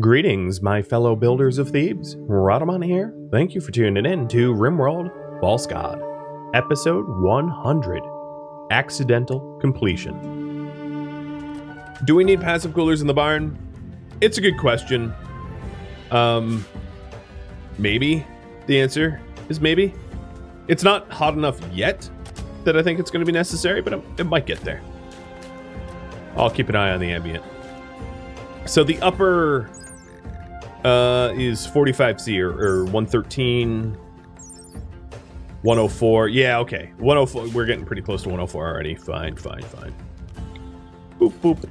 Greetings, my fellow builders of Thebes. Rhadamant here. Thank you for tuning in to RimWorld False God, episode 100, Accidental Completion. Do we need passive coolers in the barn? It's a good question. Maybe. The answer is maybe. It's not hot enough yet that I think it's going to be necessary, but it might get there. I'll keep an eye on the ambient. So the upper is 45C or 113, 104. Yeah, okay. 104. We're getting pretty close to 104 already. Fine. Boop, boop.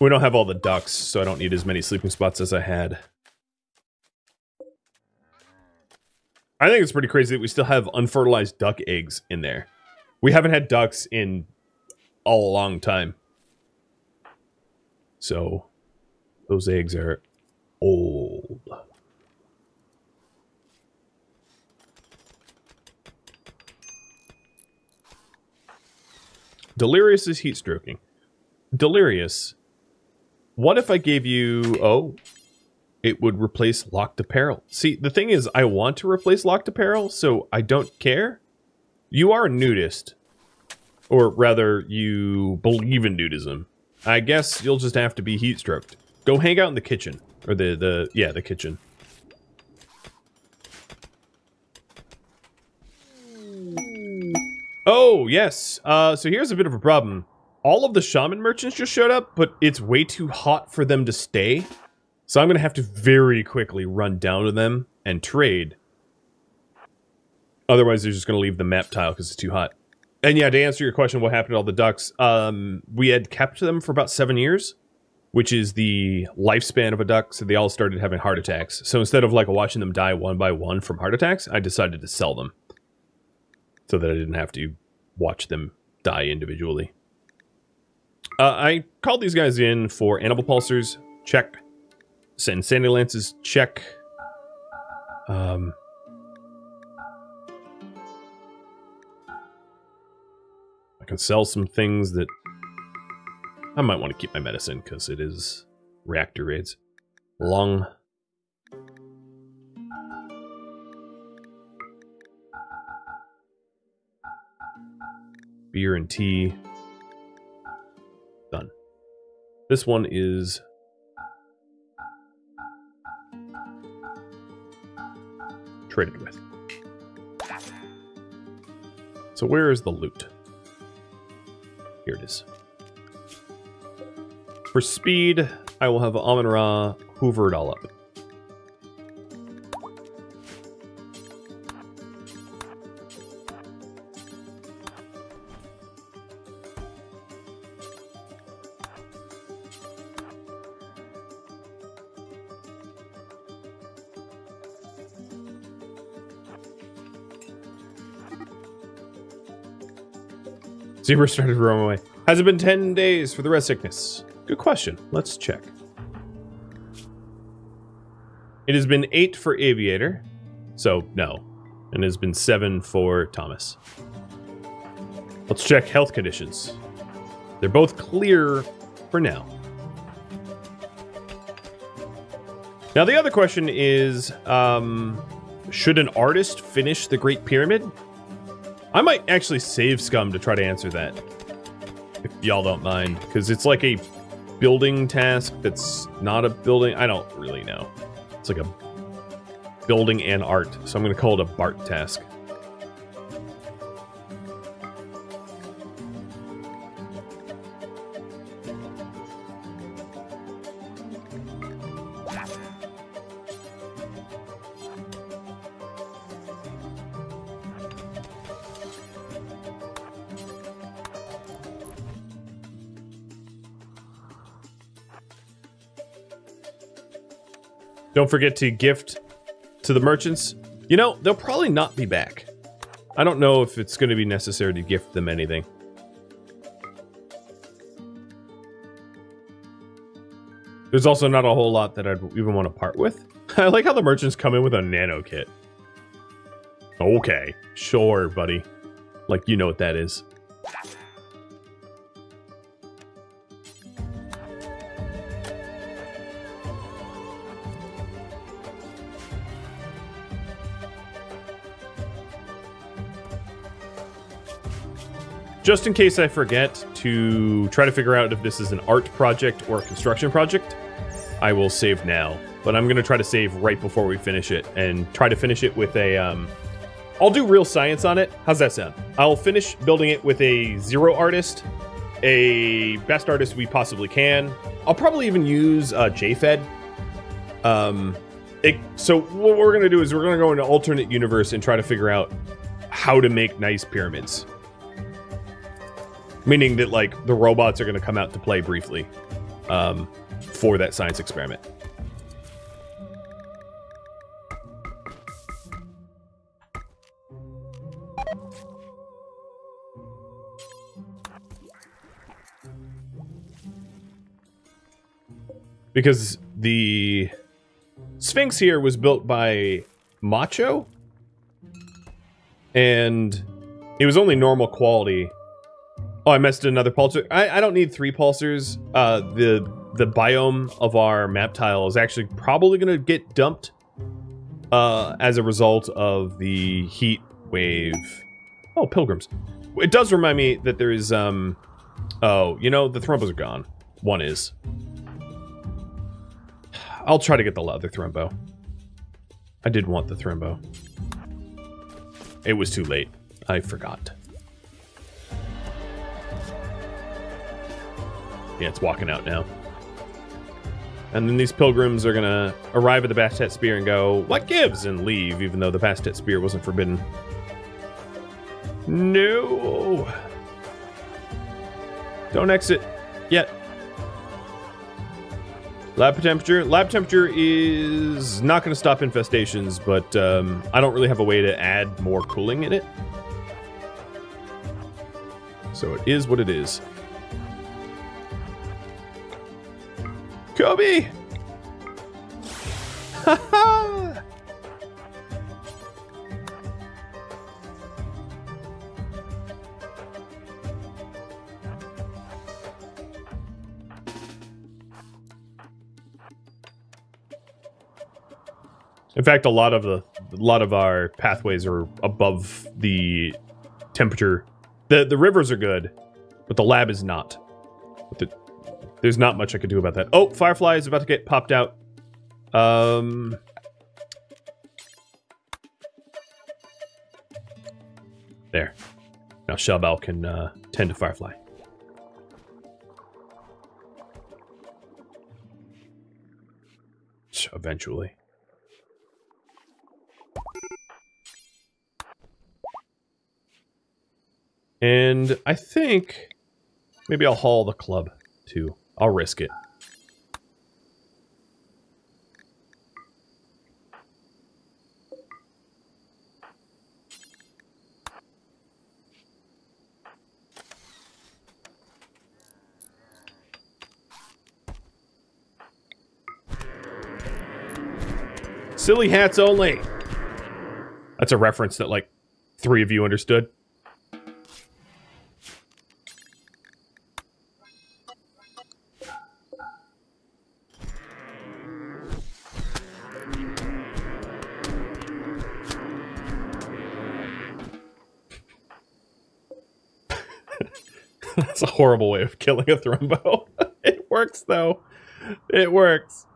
We don't have all the ducks, so I don't need as many sleeping spots as I had. I think it's pretty crazy that we still have unfertilized duck eggs in there. We haven't had ducks in a long time. So, those eggs are old. Delirious is heat stroking. Delirious. What if I gave you... Oh, it would replace locked apparel. See, the thing is, I want to replace locked apparel, so I don't care. You are a nudist. Or rather, you believe in nudism. I guess you'll just have to be heat stroked. Go hang out in the kitchen. Or the kitchen. Oh, yes. So here's a bit of a problem. All of the shaman merchants just showed up, but it's way too hot for them to stay. So I'm going to have to very quickly run down to them and trade. Otherwise, they're just going to leave the map tile because it's too hot. And yeah, to answer your question, what happened to all the ducks? We had kept them for about 7 years, which is the lifespan of a duck. So they all started having heart attacks. So instead of like watching them die one by one from heart attacks, I decided to sell them. So that I didn't have to watch them die individually. I called these guys in for animal pulsers, check. Sandy lances, check. I can sell some things that I might want to keep my medicine because it is reactor raids. Lung. Beer and tea. Done. This one is traded with. So where is the loot? Here it is. For speed, I will have Amon-Ra hoover it all up. Zebra started roaming away. Has it been 10 days for the red sickness? Good question. Let's check. It has been 8 for Aviator. So, no. And it has been 7 for Thomas. Let's check health conditions. They're both clear for now. Now, the other question is, should an artist finish the Great Pyramid? I might actually save Scum to try to answer that, if y'all don't mind, because it's like a building task that's not a building. I don't really know. It's like a building and art, so I'm going to call it a Bart task. Don't forget to gift to the merchants. You know, they'll probably not be back. I don't know if it's going to be necessary to gift them anything. There's also not a whole lot that I'd even want to part with. I like how the merchants come in with a nano kit. Okay, sure, buddy. Like, you know what that is. Just in case I forget to try to figure out if this is an art project or a construction project, I will save now. But I'm going to try to save right before we finish it and try to finish it with a... I'll do real science on it. How's that sound? I'll finish building it with a 0 artist, a best artist we possibly can. I'll probably even use JFed. So what we're going to do is we're going to go into alternate universe and try to figure out how to make nice pyramids. Meaning that, like, the robots are going to come out to play briefly for that science experiment. Because the Sphinx here was built by Macho, and it was only normal quality. Oh, I messed another pulsar. I don't need 3 pulsars. The biome of our map tile is actually probably going to get dumped as a result of the heat wave. Oh, pilgrims. It does remind me that there is, oh, you know, the thrombos are gone. One is. I'll try to get the other thrombo. I did want the thrombo. It was too late. I forgot. Yeah, it's walking out now. And then these pilgrims are gonna arrive at the Bastet Spear and go, "What gives?" and leave, even though the Bastet Spear wasn't forbidden. No! Don't exit yet. Lab temperature. Lab temperature is not gonna stop infestations, but I don't really have a way to add more cooling in it. So it is what it is. Kobe! Ha-ha! In fact, a lot of our pathways are above the temperature. The rivers are good, but the lab is not. There's not much I could do about that. Oh, Firefly is about to get popped out. There. Now Shelbal can tend to Firefly. Eventually. And I think maybe I'll haul the club too. I'll risk it. Silly hats only. That's a reference that like 3 of you understood. That's a horrible way of killing a thrombo. It works, though. It works.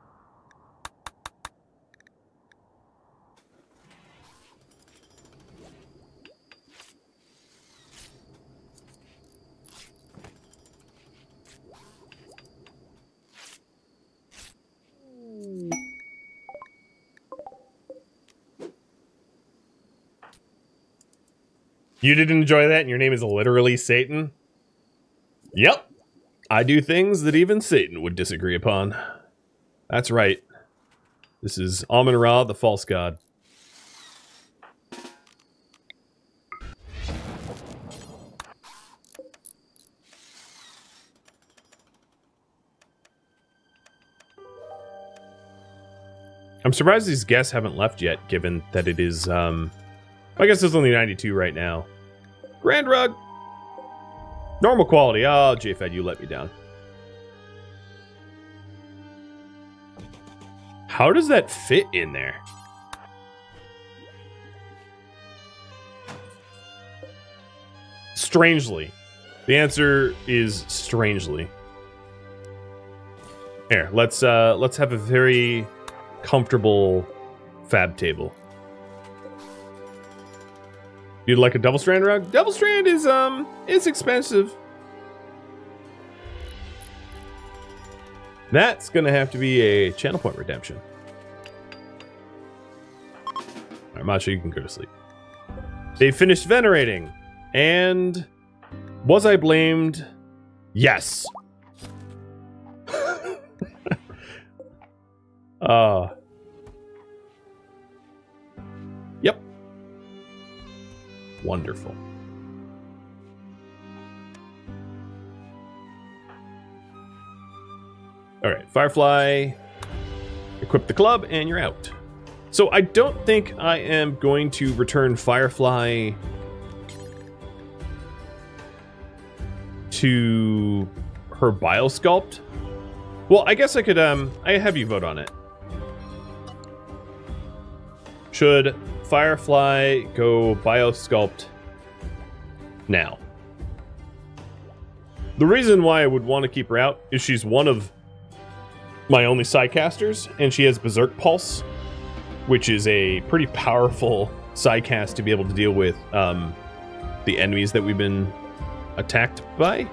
You didn't enjoy that and your name is literally Satan? Yep. I do things that even Satan would disagree upon. That's right. This is Amun-Ra, the false god. I'm surprised these guests haven't left yet, given that it is, I guess it's only 92 right now. Grand Rug. Normal quality. Oh, JFed, you let me down. How does that fit in there? Strangely. The answer is strangely. Here, let's have a very comfortable fab table. You'd like a double strand rug? Double strand is expensive. That's gonna have to be a channel point redemption. Alright, Masha, you can go to sleep. They finished venerating. And was I blamed? Yes. Yep. Wonderful. All right, Firefly, equip the club, and you're out. So I don't think I am going to return Firefly to her Biosculpt. Well, I guess I could, I have you vote on it. Should Firefly go Biosculpt now? The reason why I would want to keep her out is she's one of my only sidecasters, and she has Berserk Pulse, which is a pretty powerful sidecast to be able to deal with the enemies that we've been attacked by.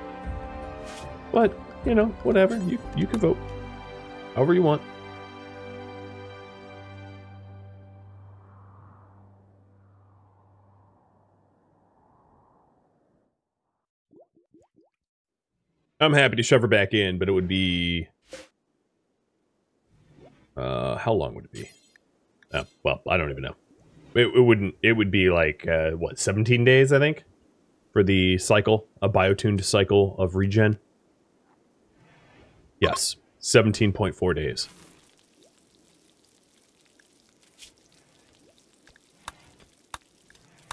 But, you know, whatever. You can vote however you want. I'm happy to shove her back in, but it would be... how long would it be? Well, I don't even know. It would be like, what, 17 days, I think? For the cycle, a biotuned cycle of regen. Yes, 17.4 days.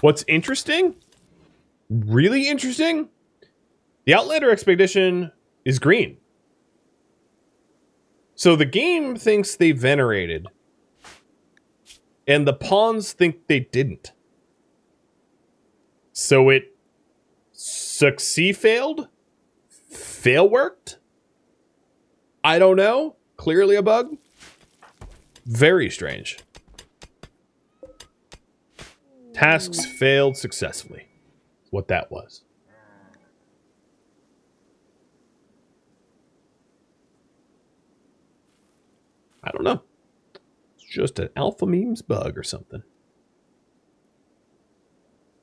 What's interesting? Really interesting? The Outlander Expedition is green. So the game thinks they venerated, and the pawns think they didn't. So it failed? Fail worked? I don't know. Clearly a bug. Very strange. Tasks failed successfully. What that was. I don't know. It's just an alpha memes bug or something.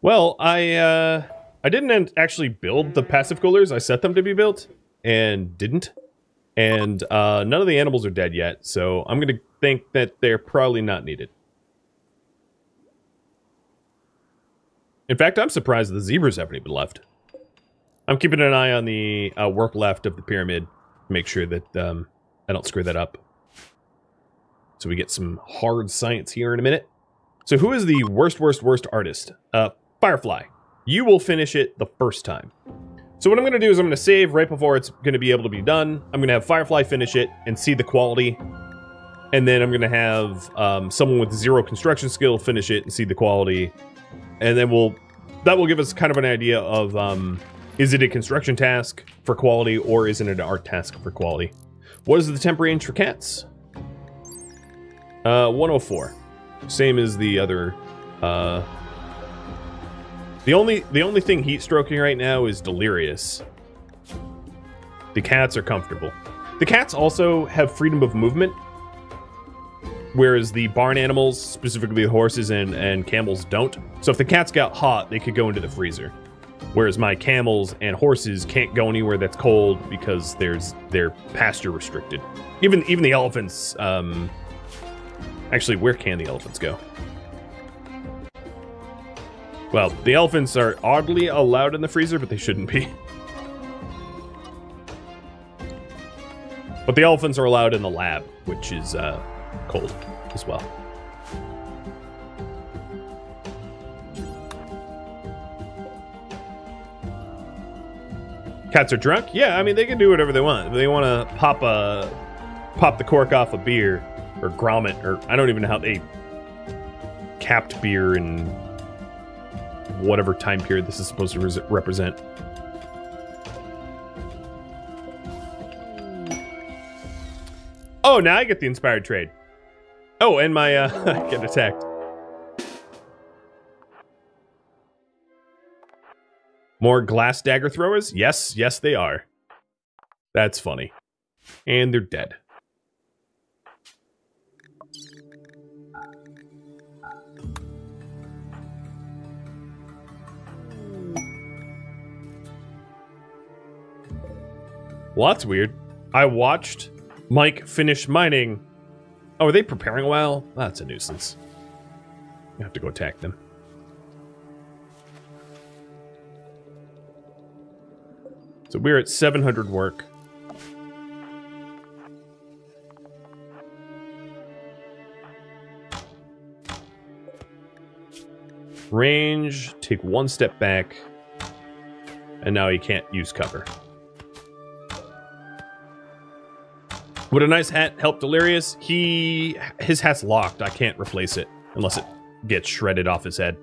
Well, I didn't actually build the passive coolers. I set them to be built and didn't. And none of the animals are dead yet, so I'm going to think that they're probably not needed. In fact, I'm surprised the zebras haven't even left. I'm keeping an eye on the warp left of the pyramid. Make sure that I don't screw that up. So we get some hard science here in a minute. So who is the worst artist? Firefly. You will finish it the first time. So what I'm going to do is I'm going to save right before it's going to be able to be done. I'm going to have Firefly finish it and see the quality. And then I'm going to have someone with 0 construction skill finish it and see the quality. And then that will give us kind of an idea of, is it a construction task for quality or is it an art task for quality? What is the temp range for cats? 104. Same as the other, The only thing heat stroking right now is delirious. The cats are comfortable. The cats also have freedom of movement, whereas the barn animals, specifically the horses and camels, don't. So if the cats got hot, they could go into the freezer. Whereas my camels and horses can't go anywhere that's cold because they're pasture restricted. Even the elephants. Actually, where can the elephants go? Well, the elephants are oddly allowed in the freezer, but they shouldn't be. But the elephants are allowed in the lab, which is cold as well. Cats are drunk? Yeah, I mean, they can do whatever they want. If they want to pop the cork off a beer, or grommet, or I don't even know how they capped beer in whatever time period this is supposed to represent. Oh, now I get the inspired trade. Oh, and my, I get attacked. More glass dagger throwers? Yes, yes they are. That's funny. And they're dead. Well, that's weird. I watched Mike finish mining. Oh, are they preparing a while? That's a nuisance. You have to go attack them. So we're at 700 work. Range, take one step back. And now he can't use cover. Would a nice hat help Delirious? His hat's locked. I can't replace it unless it gets shredded off his head.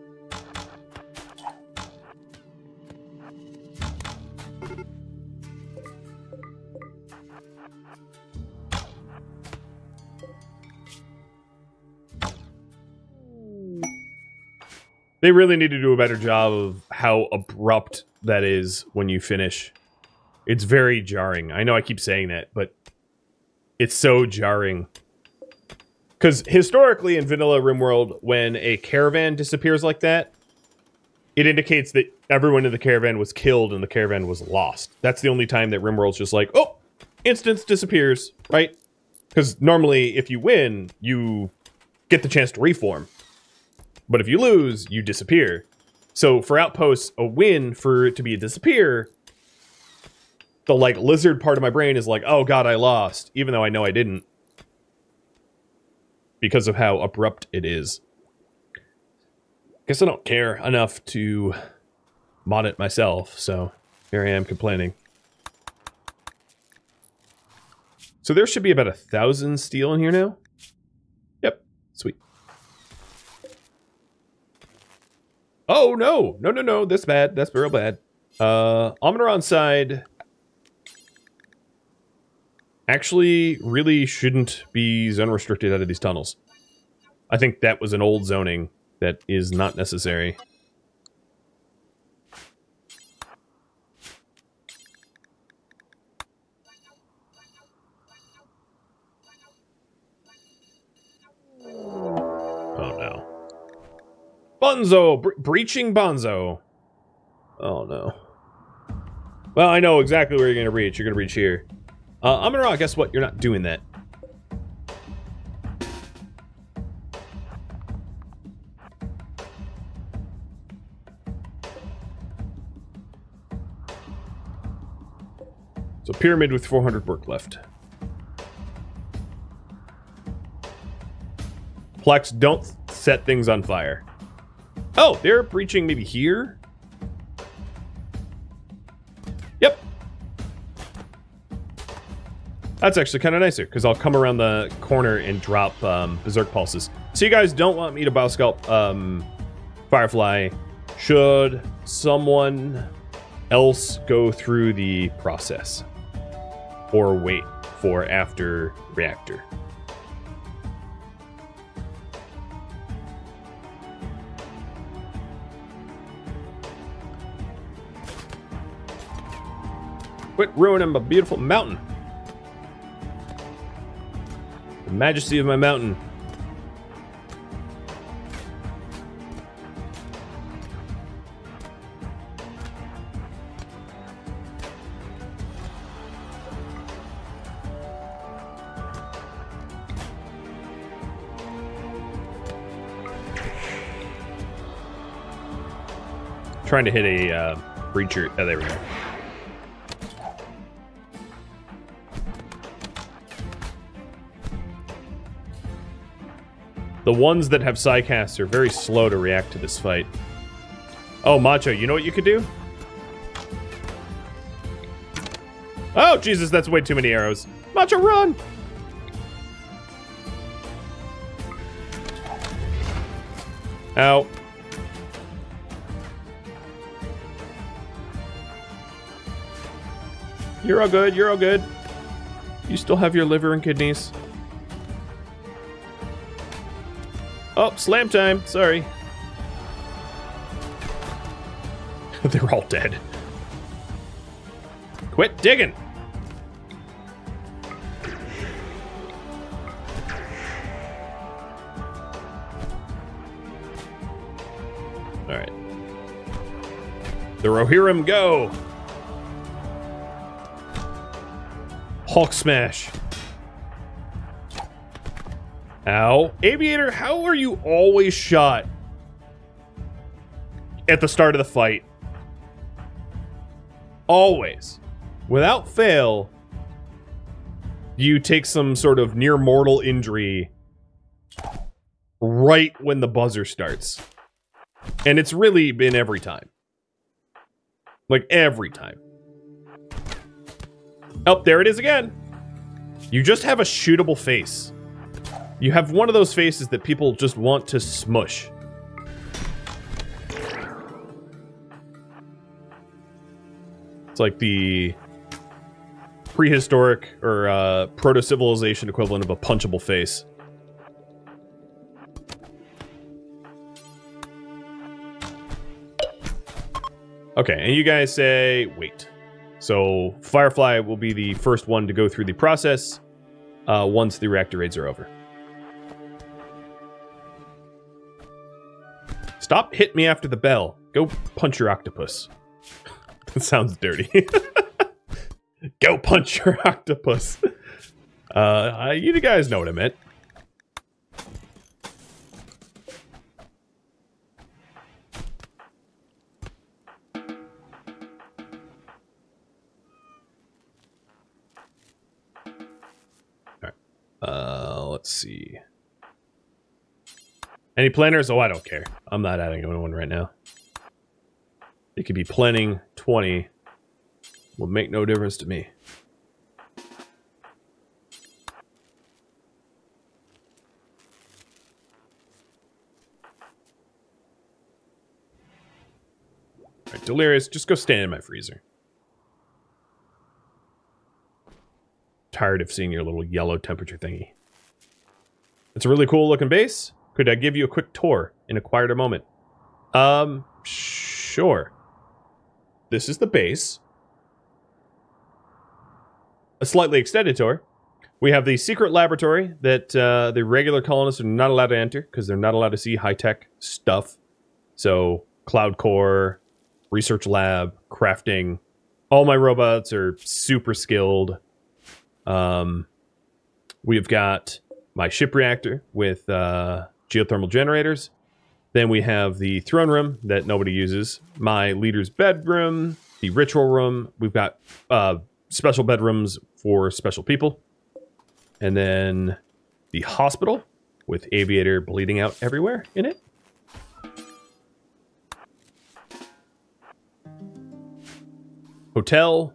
They really need to do a better job of how abrupt that is when you finish. It's very jarring. I know I keep saying that, but it's so jarring. Because historically in vanilla RimWorld, when a caravan disappears like that, it indicates that everyone in the caravan was killed and the caravan was lost. That's the only time that RimWorld's just like, oh, instance disappears, right? Because normally if you win, you get the chance to reform. But if you lose, you disappear. So for Outposts, a win for it to be a disappear, the like lizard part of my brain is like, oh god, I lost, even though I know I didn't. Because of how abrupt it is. Guess I don't care enough to mod it myself, so here I am complaining. So there should be about 1,000 steel in here now. Yep, sweet. Oh, no! No, no, no, that's bad. That's real bad. Omniron side actually really shouldn't be zone restricted out of these tunnels. I think that was an old zoning that is not necessary. Bonzo! Breaching Bonzo! Oh no. Well, I know exactly where you're gonna breach. You're gonna breach here. Amon-Ra, guess what? You're not doing that. So Pyramid with 400 work left. Plex, don't set things on fire. Oh, they're breaching maybe here? Yep. That's actually kind of nicer, because I'll come around the corner and drop Berserk Pulses. So you guys don't want me to Biosculpt Firefly. Should someone else go through the process? Or wait for after reactor? Quit ruining my beautiful mountain. The majesty of my mountain. Trying to hit a breacher. Oh, there we go. The ones that have Psycasts are very slow to react to this fight. Oh, Macho, you know what you could do? Oh, Jesus, that's way too many arrows. Macho, run! Ow. You're all good, you're all good. You still have your liver and kidneys. Oh, slam time, sorry. They're all dead. Quit digging! Alright. The Rohirrim go! Hulk smash. Ow. Aviator, how are you always shot at the start of the fight? Always. Without fail, you take some sort of near mortal injury right when the buzzer starts. And it's really been every time. Like, every time. Oh, there it is again. You just have a shootable face. You have one of those faces that people just want to smush. It's like the prehistoric or proto-civilization equivalent of a punchable face. Okay, and you guys say, wait. So, Firefly will be the first one to go through the process once the reactor raids are over. Stop hitting me after the bell. Go punch your octopus. That sounds dirty. Go punch your octopus. You guys know what I meant. Let's see. Any planners? Oh, I don't care. I'm not adding one right now. It could be planning 20. Will make no difference to me. Alright, Delirious, just go stand in my freezer. Tired of seeing your little yellow temperature thingy. It's a really cool looking base. Could I give you a quick tour in a quieter moment? Sure. This is the base. A slightly extended tour. We have the secret laboratory that the regular colonists are not allowed to enter because they're not allowed to see high-tech stuff. So, cloud core, research lab, crafting. All my robots are super skilled. We've got my ship reactor with geothermal generators. Then we have the throne room that nobody uses. My leader's bedroom, the ritual room. We've got special bedrooms for special people. And then the hospital with Aviator bleeding out everywhere in it. Hotel,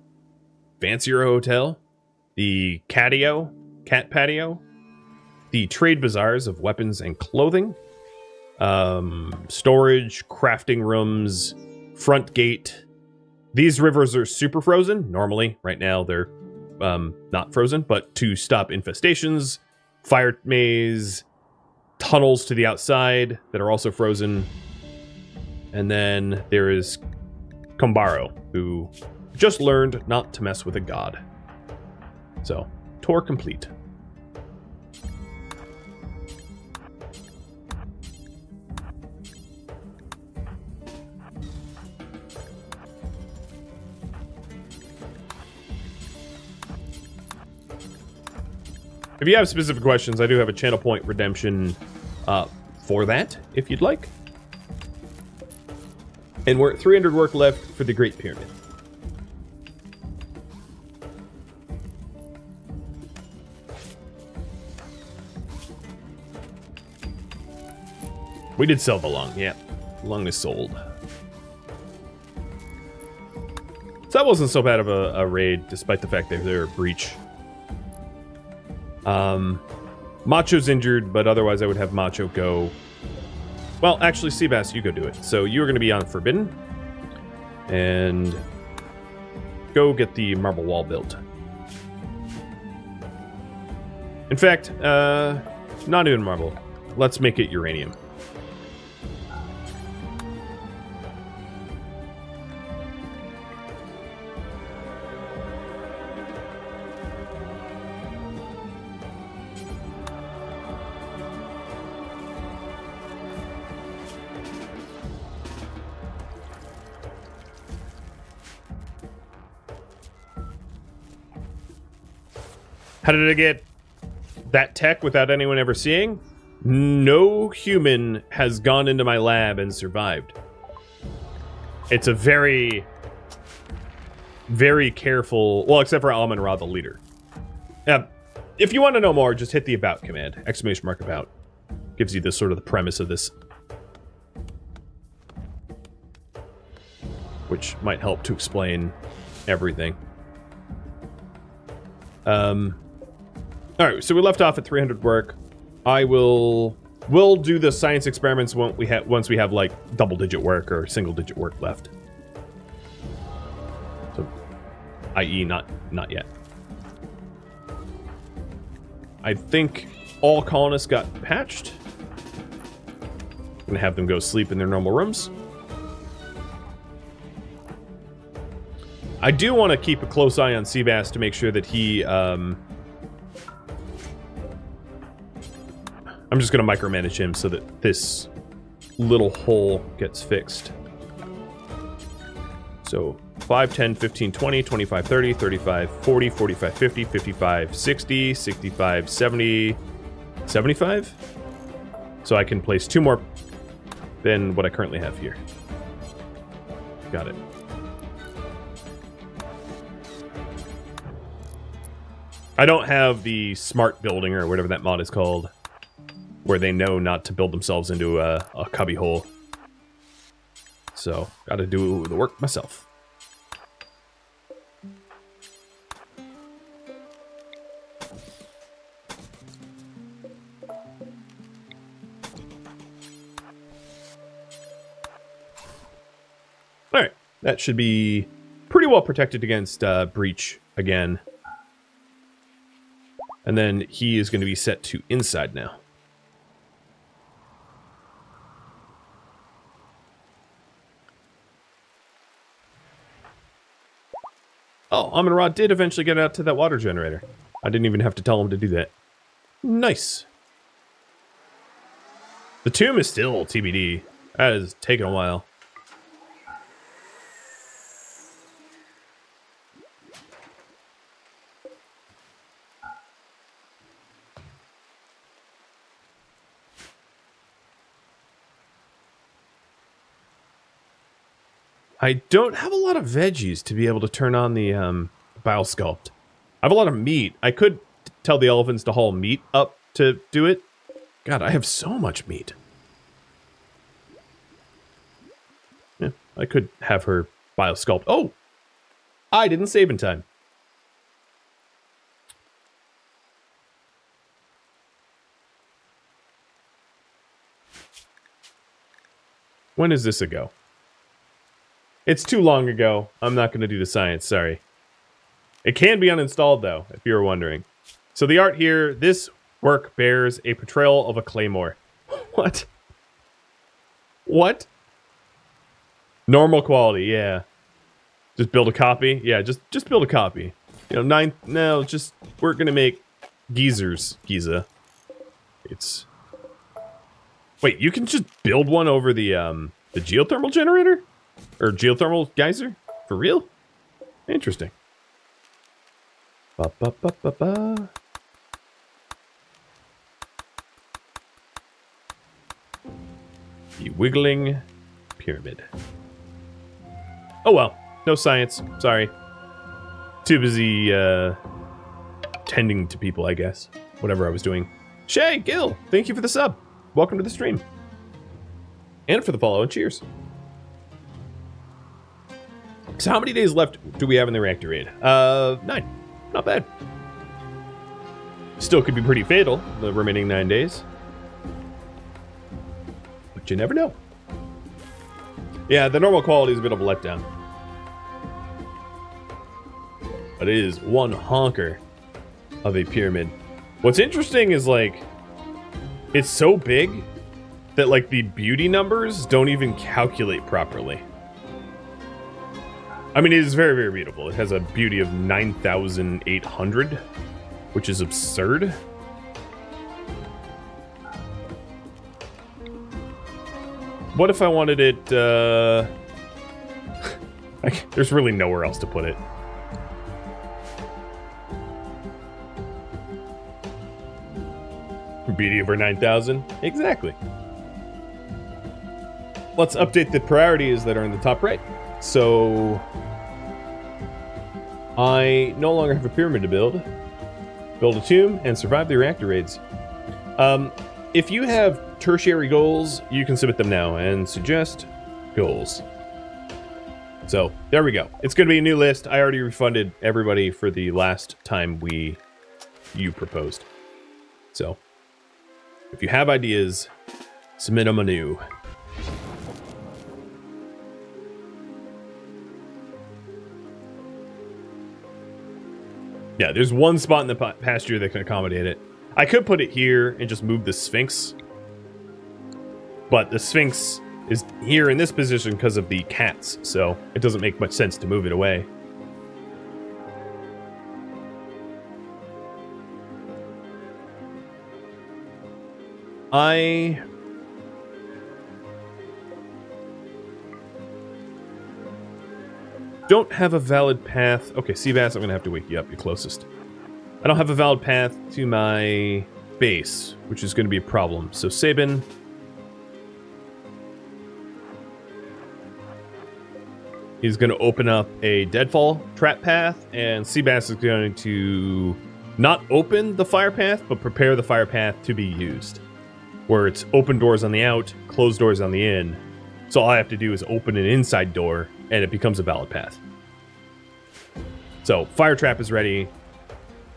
fancier hotel. The catio, cat patio. The trade bazaars of weapons and clothing. Storage, crafting rooms, front gate. These rivers are super frozen. Normally, right now, they're not frozen, but to stop infestations, fire maze, tunnels to the outside that are also frozen. And then there is Kumbaro, who just learned not to mess with a god. So, tour complete. If you have specific questions, I do have a channel point redemption for that, if you'd like. And we're at 300 work left for the Great Pyramid. We did sell the lung, yeah. Lung is sold. So that wasn't so bad of a raid, despite the fact that they were a breach. Macho's injured, but otherwise I would have Macho go... Well, actually, Seabass, you go do it. So you're going to be on Forbidden. And go get the marble wall built. In fact, not even marble. Let's make it uranium. How did I get that tech without anyone ever seeing? No human has gone into my lab and survived. It's a very, very careful... Well, except for Amon-Ra, the leader. If you want to know more, just hit the About command. !About. Gives you the sort of the premise of this. Which might help to explain everything. Alright, so we left off at 300 work. We'll do the science experiments once we have like double-digit work or single-digit work left. So, i.e., not yet. I think all colonists got patched. I'm gonna have them go sleep in their normal rooms. I do want to keep a close eye on Seabass to make sure that he, I'm just going to micromanage him so that this little hole gets fixed. So 5, 10, 15, 20, 25, 30, 35, 40, 45, 50, 55, 60, 65, 70, 75? So I can place 2 more than what I currently have here. Got it. I don't have the smart building or whatever that mod is called, where they know not to build themselves into a cubby hole. So, gotta do the work myself. Alright, that should be pretty well protected against breach again. And then he is going to be set to inside now. Oh, Amon-Ra did eventually get out to that water generator. I didn't even have to tell him to do that. Nice. The tomb is still TBD. That has taken a while. I don't have a lot of veggies to be able to turn on the Biosculpt. I have a lot of meat. I could tell the elephants to haul meat up to do it. God, I have so much meat. Yeah, I could have her Biosculpt. Oh! I didn't save in time. When is this ago? It's too long ago. I'm not going to do the science, sorry. It can be uninstalled, though, if you were wondering. So the art here, this work bears a portrayal of a claymore. What? What? Normal quality, yeah. Just build a copy? Yeah, just build a copy. You know, we're going to make geysers, Giza. It's... Wait, you can just build one over the geothermal generator? Or geothermal geyser? For real? Interesting. Ba ba ba ba ba. The wiggling pyramid. Oh well, no science. Sorry. Too busy tending to people, I guess. Whatever I was doing. Shay, Gil, thank you for the sub. Welcome to the stream. And for the follow, and cheers. So how many days left do we have in the reactor raid? 9. Not bad. Still could be pretty fatal, the remaining 9 days. But you never know. Yeah, the normal quality is a bit of a letdown. But it is one honker of a pyramid. What's interesting is, like, it's so big that, like, the beauty numbers don't even calculate properly. I mean, it is very, very beautiful. It has a beauty of 9,800, which is absurd. What if I wanted it, there's really nowhere else to put it. Beauty over 9,000? Exactly. Let's update the priorities that are in the top right. So, I no longer have a pyramid to build. Build a tomb and survive the reactor raids. If you have tertiary goals, you can submit them now and suggest goals. So, there we go. It's going to be a new list. I already refunded everybody for the last time you proposed. So, if you have ideas, submit them anew. Yeah, there's one spot in the pasture that can accommodate it. I could put it here and just move the Sphinx. But the Sphinx is here in this position because of the cats, so it doesn't make much sense to move it away. I don't have a valid path. Okay, Seabass, I'm gonna have to wake you up. You're closest. I don't have a valid path to my base, which is gonna be a problem. So Sabin, he's gonna open up a deadfall trap path, and Seabass is going to not open the fire path, but prepare the fire path to be used. Where it's open doors on the out, closed doors on the in. So all I have to do is open an inside door, and it becomes a valid path. So, fire trap is ready,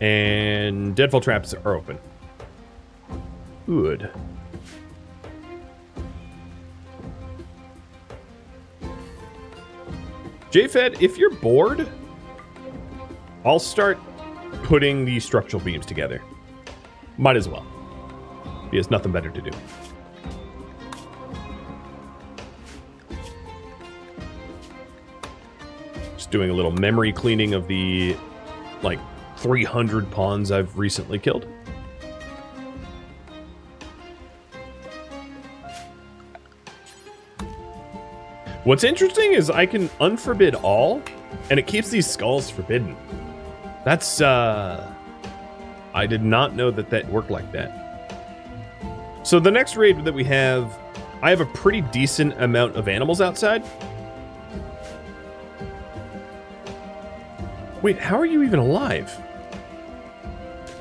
and deadfall traps are open. Good. JFed, if you're bored, I'll start putting these structural beams together. Might as well. He has nothing better to do. Just doing a little memory cleaning of the, like, 300 pawns I've recently killed. What's interesting is I can unforbid all, and it keeps these skulls forbidden. That's, I did not know that that worked like that. So the next raid that we have, I have a pretty decent amount of animals outside. Wait, how are you even alive?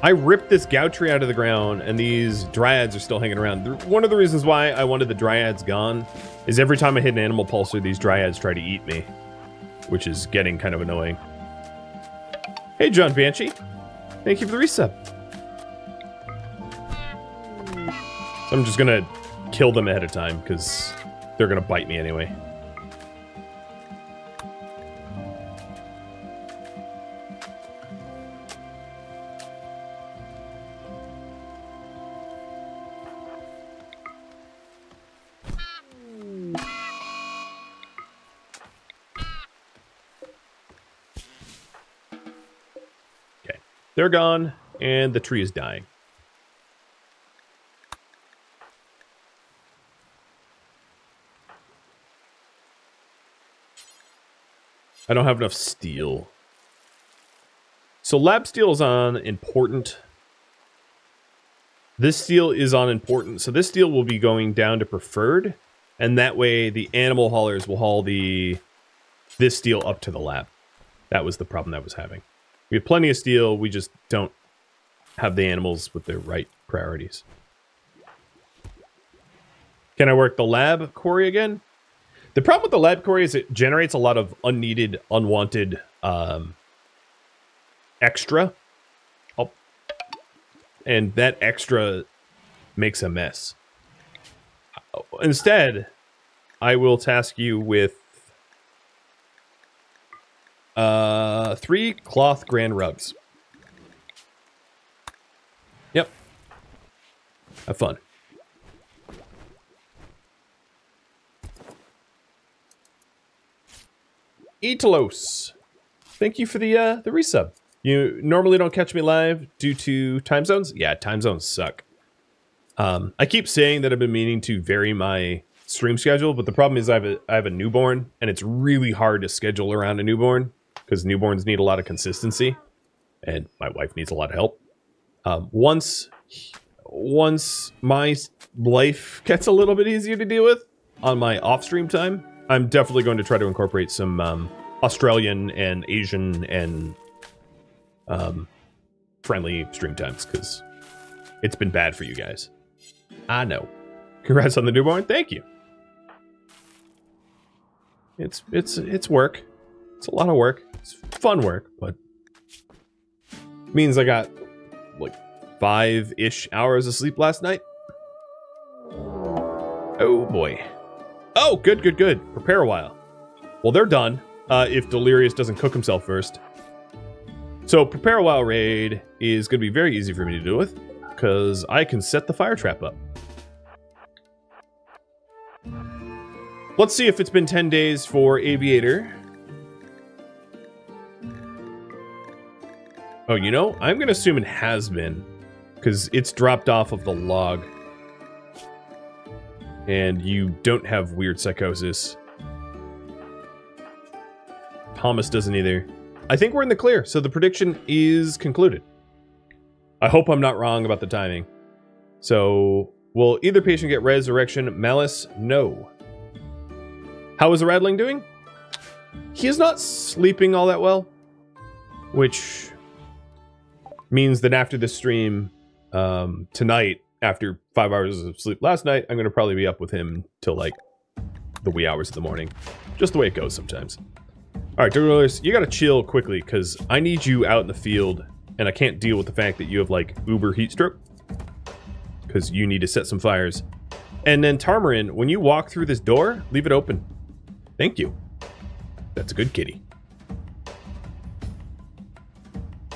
I ripped this Gao tree out of the ground, and these dryads are still hanging around. One of the reasons why I wanted the dryads gone is every time I hit an animal pulsar, these dryads try to eat me, which is getting kind of annoying. Hey, John Banshee. Thank you for the resub. So I'm just gonna kill them ahead of time, because they're gonna bite me anyway. Okay, they're gone, and the tree is dying. I don't have enough steel. So lab steel is on important. This steel is on important. So this steel will be going down to preferred. And that way the animal haulers will haul this steel up to the lab. That was the problem that I was having. We have plenty of steel. We just don't have the animals with their right priorities. Can I work the lab quarry again? The problem with the lab core is it generates a lot of unneeded, unwanted extra. Oh. And that extra makes a mess. Instead, I will task you with 3 cloth grand rugs. Yep. Have fun. Etalos. Thank you for the resub. You normally don't catch me live due to time zones? Yeah, time zones suck. I keep saying that I've been meaning to vary my stream schedule, but the problem is I have a newborn, and it's really hard to schedule around a newborn because newborns need a lot of consistency, and my wife needs a lot of help. Once my life gets a little bit easier to deal with on my off-stream time, I'm definitely going to try to incorporate some Australian and Asian and friendly stream times, because it's been bad for you guys. I know. Congrats on the newborn. Thank you. It's work. It's a lot of work. It's fun work, but means I got like 5-ish hours of sleep last night. Oh boy. Oh, good. Prepare a while. Well, they're done. If Delirious doesn't cook himself first. So prepare a while raid is going to be very easy for me to deal with, because I can set the fire trap up. Let's see if it's been 10 days for Aviator. Oh, you know, I'm going to assume it has been, because it's dropped off of the log. And you don't have weird psychosis. Thomas doesn't either. I think we're in the clear, so the prediction is concluded. I hope I'm not wrong about the timing. So, will either patient get resurrection? Malice? No. How is the Radling doing? He is not sleeping all that well, which means that after this stream tonight, after 5 hours of sleep last night, I'm going to probably be up with him till like the wee hours of the morning. Just the way it goes sometimes. All right, Douglas, you got to chill quickly, because I need you out in the field, and I can't deal with the fact that you have like uber heat stroke, because you need to set some fires. And then Tarmarin, when you walk through this door, leave it open. Thank you. That's a good kitty.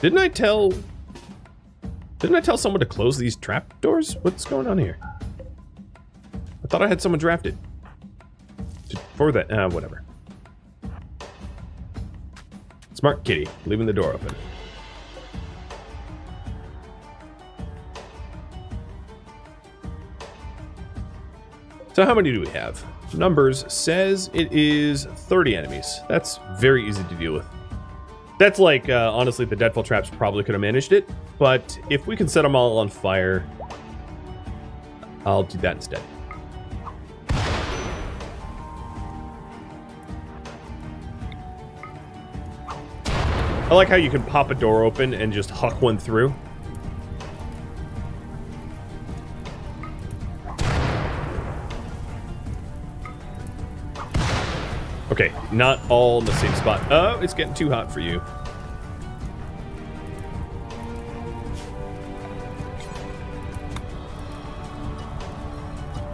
Didn't I tell someone to close these trap doors? What's going on here? I thought I had someone drafted. For that, whatever. Smart kitty, leaving the door open. So how many do we have? Numbers says it is 30 enemies. That's very easy to deal with. That's like, honestly, the Deadfall traps probably could have managed it, but if we can set them all on fire, I'll do that instead. I like how you can pop a door open and just huck one through. Okay, not all in the same spot. Oh, it's getting too hot for you.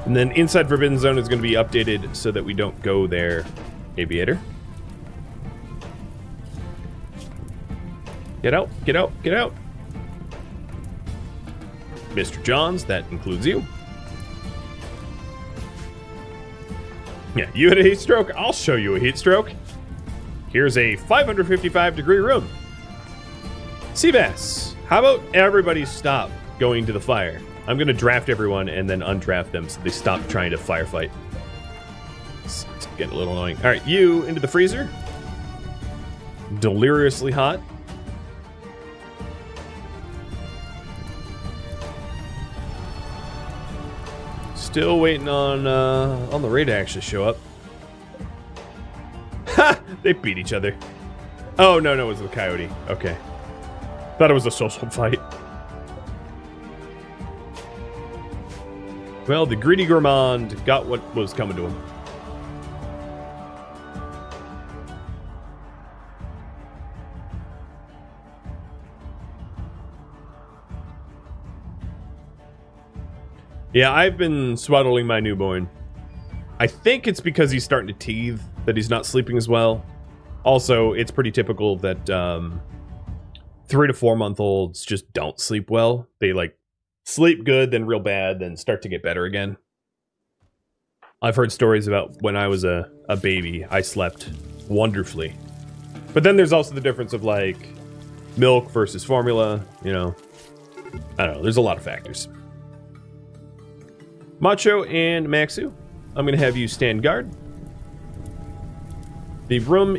And then inside Forbidden Zone is going to be updated so that we don't go there, Aviator. Get out, get out, get out. Mr. Johns, that includes you. Yeah, you had a heat stroke? I'll show you a heat stroke. Here's a 555-degree room. Seabass, how about everybody stop going to the fire? I'm going to draft everyone and then undraft them so they stop trying to firefight. It's getting a little annoying. All right, you into the freezer. Deliriously hot. Still waiting on the raid to actually show up. Ha! They beat each other. Oh, no, it was the coyote. Okay. Thought it was a social fight. Well, the greedy gourmand got what was coming to him. Yeah, I've been swaddling my newborn. I think it's because he's starting to teethe that he's not sleeping as well. Also, it's pretty typical that 3 to 4 month olds just don't sleep well. They like sleep good, then real bad, then start to get better again. I've heard stories about when I was a baby, I slept wonderfully. But then there's also the difference of like milk versus formula, you know. I don't know, there's a lot of factors. Macho and Maxu, I'm gonna have you stand guard. The room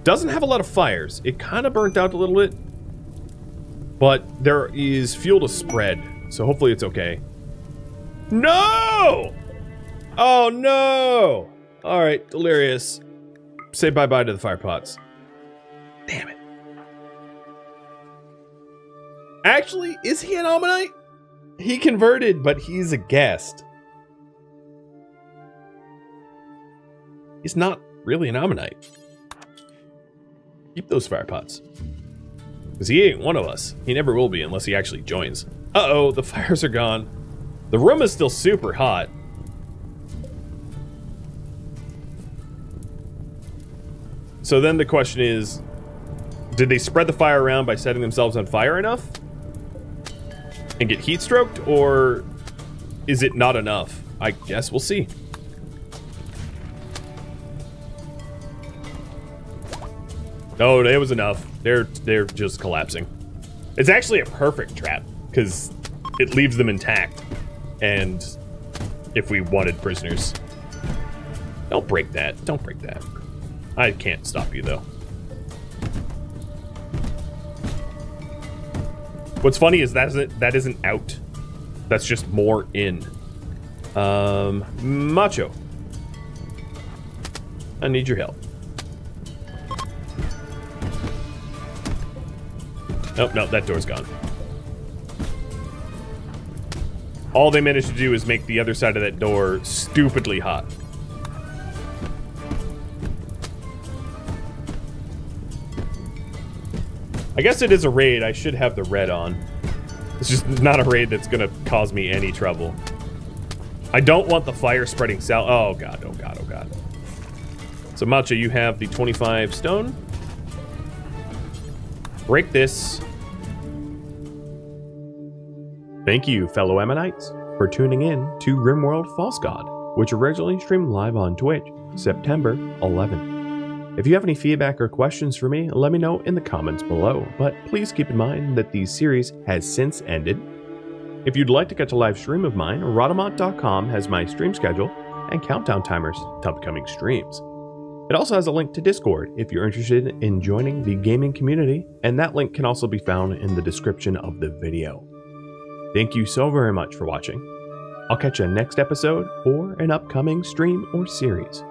doesn't have a lot of fires. It kind of burnt out a little bit, but there is fuel to spread, so hopefully it's okay. No! Oh no! All right, Delirious. Say bye-bye to the fire pots. Damn it. Actually, is he an Ammonite? He converted, but he's a guest. He's not really an Ammonite. Keep those fire pots. Because he ain't one of us. He never will be unless he actually joins. Uh-oh, the fires are gone. The room is still super hot. So then the question is, did they spread the fire around by setting themselves on fire enough? And get heat stroked? Or is it not enough? I guess we'll see. Oh, it was enough. They're just collapsing. It's actually a perfect trap, because it leaves them intact. And if we wanted prisoners. Don't break that. Don't break that. I can't stop you, though. What's funny is that isn't out. That's just more in. Macho. I need your help. Nope, no, that door's gone. All they managed to do is make the other side of that door stupidly hot. I guess it is a raid. I should have the red on. It's just not a raid that's gonna cause me any trouble. I don't want the fire spreading south. Oh god, oh god, oh god. So Macho, you have the 25 stone. Break this. Thank you, fellow Ammonites, for tuning in to RimWorld False God, which originally streamed live on Twitch, September 11th. If you have any feedback or questions for me, let me know in the comments below, but please keep in mind that the series has since ended. If you'd like to catch a live stream of mine, Rhadamant.com has my stream schedule and countdown timers to upcoming streams. It also has a link to Discord if you're interested in joining the gaming community, and that link can also be found in the description of the video. Thank you so very much for watching. I'll catch you next episode or an upcoming stream or series.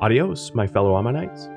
Adios, my fellow Ammonites.